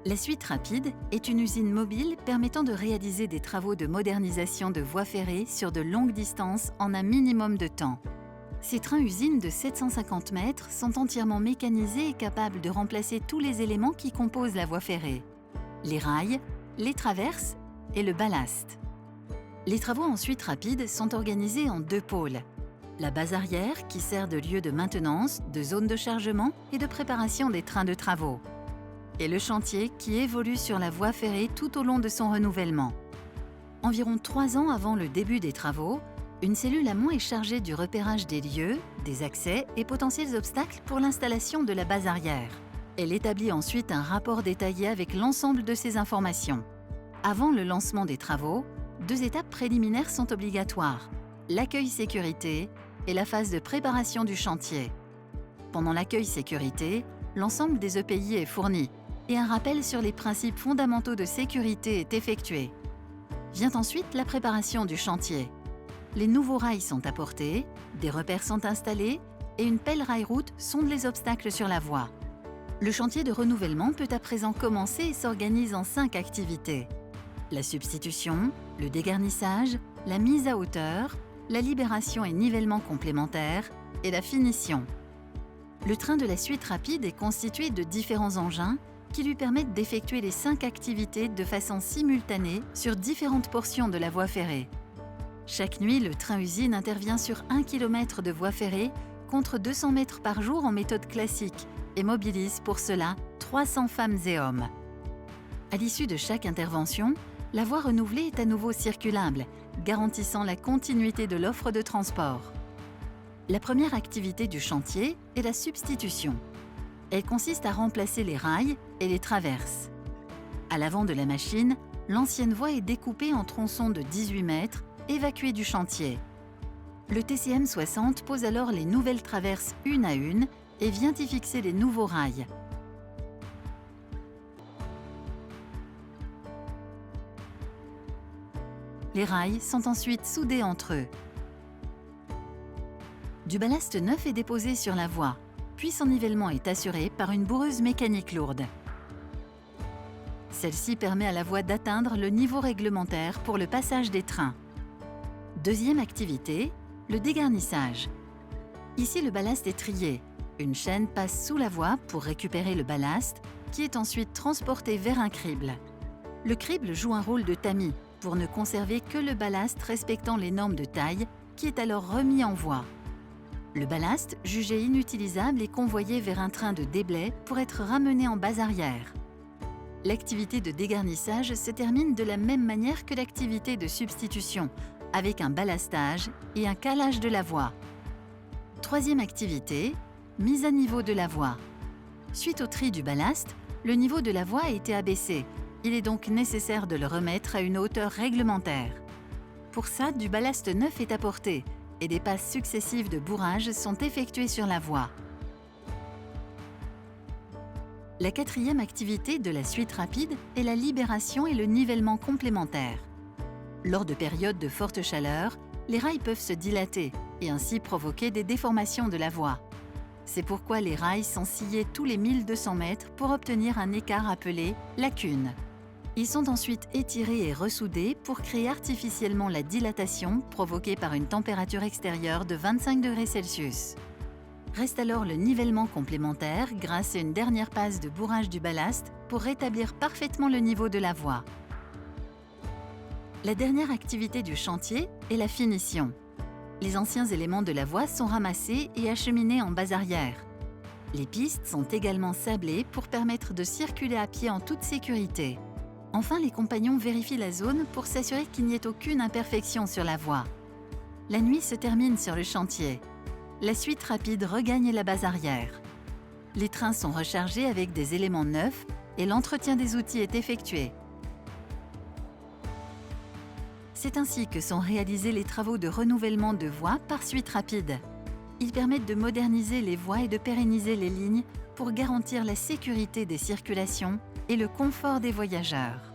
La Suite Rapide est une usine mobile permettant de réaliser des travaux de modernisation de voies ferrées sur de longues distances en un minimum de temps. Ces trains-usines de 750 mètres sont entièrement mécanisés et capables de remplacer tous les éléments qui composent la voie ferrée: les rails, les traverses et le ballast. Les travaux en Suite Rapide sont organisés en deux pôles. La base arrière, qui sert de lieu de maintenance, de zone de chargement et de préparation des trains de travaux. Et le chantier, qui évolue sur la voie ferrée tout au long de son renouvellement. Environ 3 ans avant le début des travaux, une cellule amont est chargée du repérage des lieux, des accès et potentiels obstacles pour l'installation de la base arrière. Elle établit ensuite un rapport détaillé avec l'ensemble de ces informations. Avant le lancement des travaux, 2 étapes préliminaires sont obligatoires: l'accueil sécurité et la phase de préparation du chantier. Pendant l'accueil sécurité, l'ensemble des EPI est fourni et un rappel sur les principes fondamentaux de sécurité est effectué. Vient ensuite la préparation du chantier. Les nouveaux rails sont apportés, des repères sont installés et une pelle rail-route sonde les obstacles sur la voie. Le chantier de renouvellement peut à présent commencer et s'organise en 5 activités: la substitution, le dégarnissage, la mise à hauteur, la libération et nivellement complémentaire et la finition. Le train de la Suite Rapide est constitué de différents engins qui lui permettent d'effectuer les 5 activités de façon simultanée sur différentes portions de la voie ferrée. Chaque nuit, le train-usine intervient sur 1 km de voie ferrée contre 200 mètres par jour en méthode classique et mobilise pour cela 300 femmes et hommes. À l'issue de chaque intervention, la voie renouvelée est à nouveau circulable, garantissant la continuité de l'offre de transport. La première activité du chantier est la substitution. Elle consiste à remplacer les rails et les traverses. À l'avant de la machine, l'ancienne voie est découpée en tronçons de 18 mètres, évacués du chantier. Le TCM 60 pose alors les nouvelles traverses une à une et vient y fixer les nouveaux rails. Les rails sont ensuite soudés entre eux. Du ballast neuf est déposé sur la voie, puis son nivellement est assuré par une bourreuse mécanique lourde. Celle-ci permet à la voie d'atteindre le niveau réglementaire pour le passage des trains. Deuxième activité, le dégarnissage. Ici, le ballast est trié. Une chaîne passe sous la voie pour récupérer le ballast, qui est ensuite transporté vers un crible. Le crible joue un rôle de tamis pour ne conserver que le ballast respectant les normes de taille, qui est alors remis en voie. Le ballast, jugé inutilisable, est convoyé vers un train de déblai pour être ramené en base arrière. L'activité de dégarnissage se termine de la même manière que l'activité de substitution, avec un ballastage et un calage de la voie. Troisième activité, mise à niveau de la voie. Suite au tri du ballast, le niveau de la voie a été abaissé. Il est donc nécessaire de le remettre à une hauteur réglementaire. Pour ça, du ballast neuf est apporté et des passes successives de bourrage sont effectuées sur la voie. La quatrième activité de la Suite Rapide est la libération et le nivellement complémentaire. Lors de périodes de forte chaleur, les rails peuvent se dilater et ainsi provoquer des déformations de la voie. C'est pourquoi les rails sont sciés tous les 1200 mètres pour obtenir un écart appelé lacune. Ils sont ensuite étirés et ressoudés pour créer artificiellement la dilatation provoquée par une température extérieure de 25 degrés Celsius. Reste alors le nivellement complémentaire grâce à une dernière passe de bourrage du ballast pour rétablir parfaitement le niveau de la voie. La dernière activité du chantier est la finition. Les anciens éléments de la voie sont ramassés et acheminés en base arrière. Les pistes sont également sablées pour permettre de circuler à pied en toute sécurité. Enfin, les compagnons vérifient la zone pour s'assurer qu'il n'y ait aucune imperfection sur la voie. La nuit se termine sur le chantier. La Suite Rapide regagne la base arrière. Les trains sont rechargés avec des éléments neufs et l'entretien des outils est effectué. C'est ainsi que sont réalisés les travaux de renouvellement de voies par Suite Rapide. Ils permettent de moderniser les voies et de pérenniser les lignes pour garantir la sécurité des circulations et le confort des voyageurs.